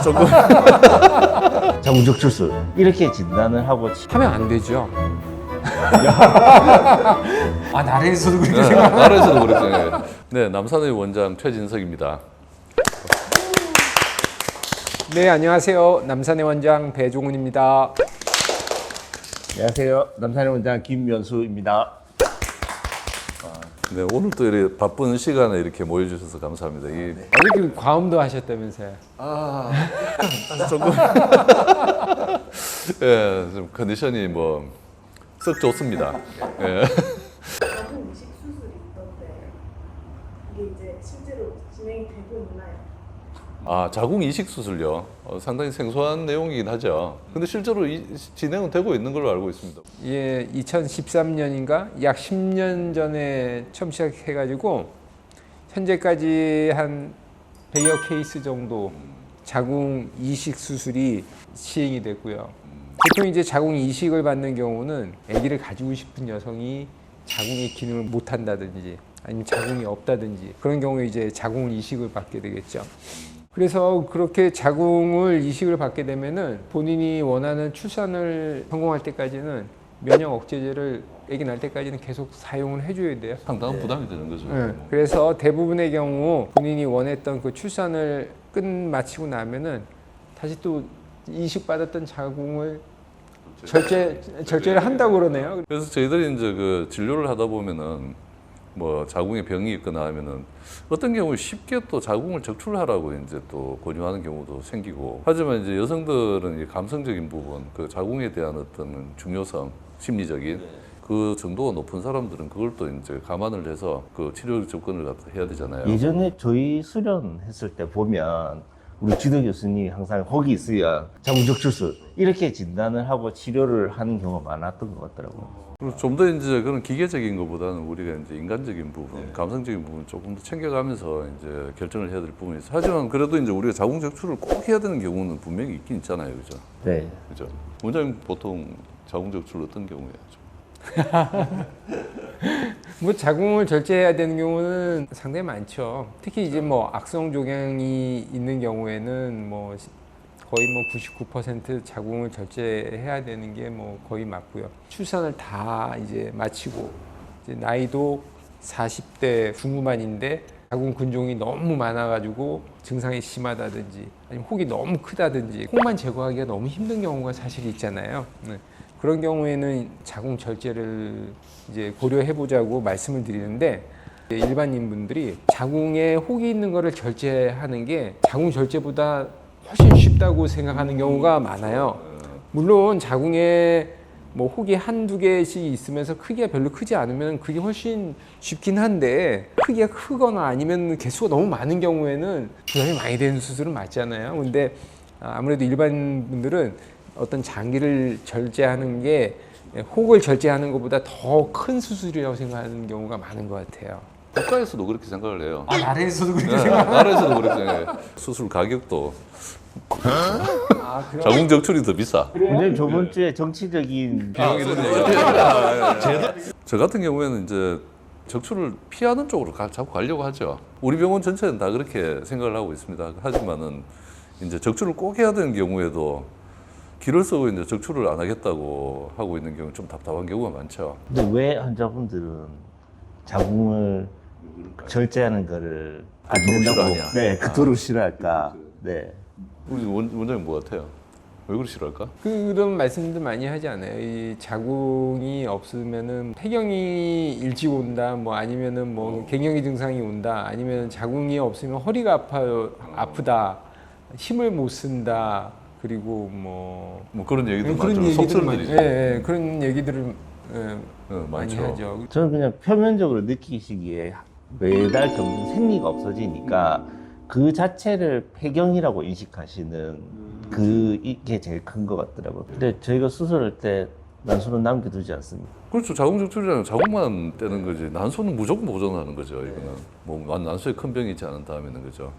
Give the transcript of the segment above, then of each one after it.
조금 자궁적 출술 이렇게 진단을 하고 하면 안 되죠. 아, 나라에서도 그렇게 생각. 나라에서도 그렇죠. 네, 남산의 원장 최진석입니다. 네, 안녕하세요. 남산의 원장 배종훈입니다. 안녕하세요. 남산의 원장 김면수입니다. 네, 오늘 또 이렇게 바쁜 시간에 이렇게 모여주셔서 감사합니다. 이렇게 과음도 하셨다면서요? 조금 예, 좀 컨디션이 뭐 썩 좋습니다. 예. 자궁 이식 수술이 있던데 이게 이제 실제로 진행이 되고 있나요? 아, 자궁 이식 수술요. 상당히 생소한 내용이긴 하죠. 근데 실제로 진행은 되고 있는 걸로 알고 있습니다. 예, 2013년인가 약 10년 전에 처음 시작해가지고 현재까지 한 100여 케이스 정도 자궁 이식 수술이 시행이 됐고요. 보통 이제 자궁 이식을 받는 경우는 아기를 가지고 싶은 여성이 자궁의 기능을 못 한다든지 아니면 자궁이 없다든지 그런 경우에 이제 자궁 이식을 받게 되겠죠. 그래서 그렇게 자궁을 이식을 받게 되면은 본인이 원하는 출산을 성공할 때까지는 면역 억제제를 아기 날 때까지는 계속 사용을 해줘야 돼요. 상당한 부담이 되는 거죠. 네. 그래서 대부분의 경우 본인이 원했던 그 출산을 끝마치고 나면은 다시 또 이식받았던 자궁을 절제를 한다고 그러네요. 그래서 저희들이 이제 그 진료를 하다 보면은 뭐 자궁에 병이 있거나 하면은 어떤 경우에 쉽게 또 자궁을 적출하라고 이제 또 권유하는 경우도 생기고, 하지만 이제 여성들은 이 감성적인 부분, 그 자궁에 대한 어떤 중요성, 심리적인 그 정도가 높은 사람들은 그걸 또 이제 감안을 해서 그 치료 접근을 해야 되잖아요. 예전에 저희 수련했을 때 보면 우리 지도 교수님이 항상 거기 있으면 자궁적 출술 이렇게 진단을 하고 치료를 하는 경우가 많았던 것 같더라고요. 그리고 좀 더 이제 그런 기계적인 것보다는 우리가 이제 인간적인 부분, 감성적인 부분 조금 더 챙겨가면서 이제 결정을 해야 될 부분이 있어요. 하지만 그래도 이제 우리가 자궁 적출을 꼭 해야 되는 경우는 분명히 있긴 있잖아요, 그죠? 네. 그죠? 원장님 보통 자궁 적출 어떤 경우에 하죠? 뭐 자궁을 절제해야 되는 경우는 상당히 많죠. 특히 이제 뭐 악성 종양이 있는 경우에는 뭐 거의 뭐 99% 자궁을 절제해야 되는 게 뭐 거의 맞고요. 출산을 다 이제 마치고 이제 나이도 40대 중후반인데 자궁 근종이 너무 많아가지고 증상이 심하다든지 아니면 혹이 너무 크다든지 혹만 제거하기가 너무 힘든 경우가 사실 있잖아요. 네. 그런 경우에는 자궁 절제를 이제 고려해 보자고 말씀을 드리는데, 일반인 분들이 자궁에 혹이 있는 거를 절제하는 게 자궁 절제보다 훨씬 쉽다고 생각하는 경우가 많아요. 물론 자궁에 뭐 혹이 한두 개씩 있으면서 크기가 별로 크지 않으면 그게 훨씬 쉽긴 한데, 크기가 크거나 아니면 개수가 너무 많은 경우에는 부담이 많이 되는 수술은 맞잖아요. 근데 아무래도 일반 분들은 어떤 장기를 절제하는 게 혹을 절제하는 것보다 더 큰 수술이라고 생각하는 경우가 많은 것 같아요. 국가에서도 그렇게 생각을 해요. 아, 나라에서도 그렇게 네, 나라에서도 그렇게 생각해요. 수술 가격도 자궁 적출이 더 비싸. 원장님 저번 주에 정치적인 비용 이런 얘기. 저 같은 경우에는 이제 적출을 피하는 쪽으로 자꾸 가려고 하죠. 우리 병원 전체는 다 그렇게 생각을 하고 있습니다. 하지만은 이제 적출을 꼭 해야 되는 경우에도 길을 쓰고 이제 적출을 안 하겠다고 하고 있는 경우 좀 답답한 경우가 많죠. 근데 왜 환자분들은 자궁을 절제하는 거를 안 된다고 싫어하냐? 네, 그토록 싫어할까? 네. 우리 원장님 뭐 같아요? 왜 그리 싫어할까? 그런 말씀들 많이 하지 않아요? 이 자궁이 없으면은 폐경이 일찍 온다, 뭐 아니면은 뭐 갱년기 증상이 온다, 아니면 자궁이 없으면 허리가 아프다, 힘을 못 쓴다, 그리고 뭐 그런 얘기도 그런 많죠. 얘기들을 속설들이죠. 그런 얘기들을 많이 많죠. 하죠. 저는 그냥 표면적으로 느끼시기에 매달 점점 생리가 없어지니까 그 자체를 폐경이라고 인식하시는 이게 제일 큰 것 같더라고요. 근데 저희가 수술할 때 난소는 남겨두지 않습니다. 그렇죠. 자궁 적출이라는 자궁만 떼는 거지. 난소는 무조건 보존하는 거죠. 이거는 뭐 난소에 큰 병이 있지 않은 다음에는 그죠.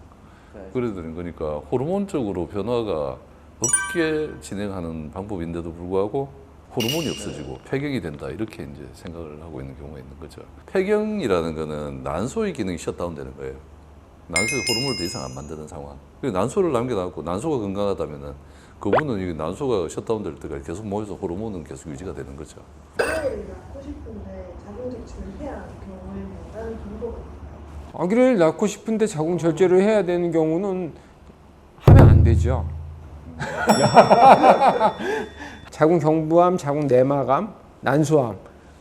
그래 되는 거니까 호르몬적으로 변화가 없게 진행하는 방법인데도 불구하고 호르몬이 없어지고 폐경이 된다 이렇게 이제 생각을 하고 있는 경우가 있는 거죠. 폐경이라는 거는 난소의 기능이 셧다운되는 거예요. 난소에 호르몬을 더 이상 안 만드는 상황. 난소를 남겨놨고 난소가 건강하다면은 그분은 이 난소가 셧다운될 때까지 계속 몸에서 호르몬은 계속 유지가 되는 거죠. 아이를 낳고 싶은데 자궁 적출을 해야 하는 경우에는 다른 정도가 있나요? 아기를 낳고 싶은데 자궁 절제를 해야 되는 경우는 하면 안 되죠. 자궁 경부암, 자궁 내막암, 난소암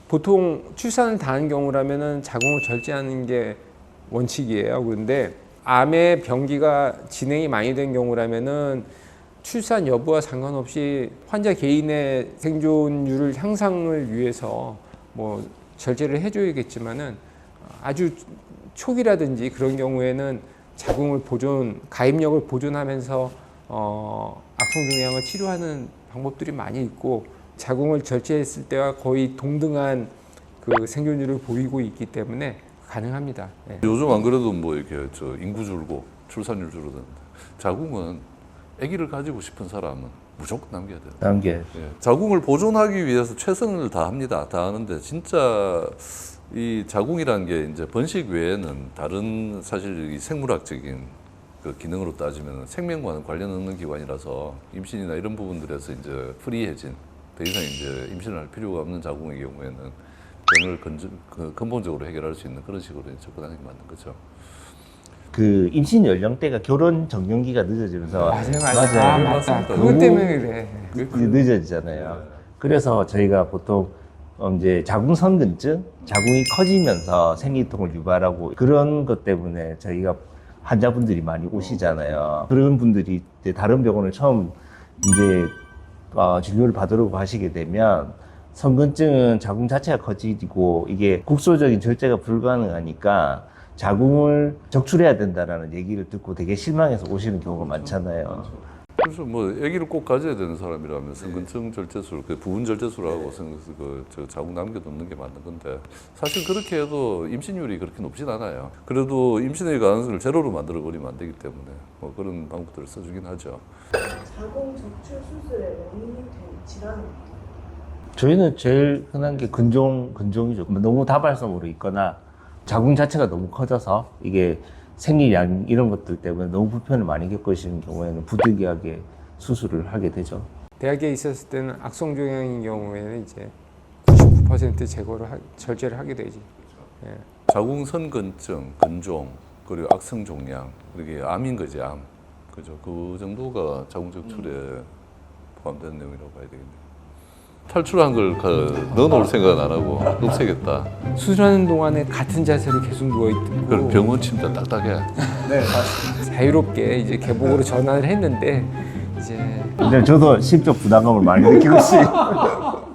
보통 출산을 다 한 경우라면은 자궁을 절제하는 게 원칙이에요. 그런데 암의 병기가 진행이 많이 된 경우라면은 출산 여부와 상관없이 환자 개인의 생존율을 향상을 위해서 뭐 절제를 해줘야겠지만은 아주 초기라든지 그런 경우에는 자궁을 가입력을 보존하면서 악성종양을 치료하는 방법들이 많이 있고 자궁을 절제했을 때와 거의 동등한 그 생존율을 보이고 있기 때문에 가능합니다. 네. 요즘 안 그래도 뭐 이렇게 저 인구 줄고 출산율 줄어드는데 자궁은 아기를 가지고 싶은 사람은 무조건 남겨야 돼요. 남겨야 예. 자궁을 보존하기 위해서 최선을 다합니다. 다 하는데 진짜 이 자궁이라는 게 이제 번식 외에는 다른 사실 이 생물학적인 그 기능으로 따지면 생명과는 관련 없는 기관이라서 임신이나 이런 부분들에서 이제 프리해진 더 이상 이제 임신을 할 필요가 없는 자궁의 경우에는 병을 근본적으로 해결할 수 있는 그런 식으로 접근하는 게 맞는 거죠. 그 임신 연령대가 결혼 정년기가 늦어지면서 맞아요. 아, 맞다. 맞습니다. 그것 때문에 그래. 늦어지잖아요. 그래서 저희가 보통 이제 자궁 선근증, 자궁이 커지면서 생리통을 유발하고 그런 것 때문에 저희가 환자분들이 많이 오시잖아요. 그런 분들이 이제 다른 병원을 처음 이제 진료를 받으려고 하시게 되면 선근증은 자궁 자체가 커지고 이게 국소적인 절제가 불가능하니까 자궁을 적출해야 된다라는 얘기를 듣고 되게 실망해서 오시는 경우가 많잖아요. 그래서 뭐 아기를 꼭 가져야 되는 사람이라면 성근증 절제술, 그 부분 절제술하고 저 자궁 남겨놓는 게 맞는 건데 사실 그렇게 해도 임신율이 그렇게 높진 않아요. 그래도 임신의 가능성을 제로로 만들어 버리면 안 되기 때문에 뭐 그런 방법들을 써주긴 하죠. 자궁 적출 수술의 원인이 된 질환은 저희는 제일 흔한 게 근종이죠. 너무 다발성으로 있거나 자궁 자체가 너무 커져서 이게 생리량 이런 것들 때문에 너무 불편을 많이 겪으시는 경우에는 부득이하게 수술을 하게 되죠. 대학에 있었을 때는 악성종양인 경우에는 이제 99% 절제를 하게 되지. 예. 자궁 선근증, 근종, 그리고 악성종양, 이게 암인 거지, 암. 그죠? 그 정도가 자궁 적출에 포함되는 내용이라고 봐야 되겠네요. 탈출한 걸 넣어놓을 생각은 안 하고 없애겠다. 수술하는 동안에 같은 자세로 계속 누워 그럼 있고 병원 침대 딱딱해. 자유롭게 이제 개복으로 전환을 했는데 이제 근데 저도 심적 부담감을 많이 느끼고 있어요.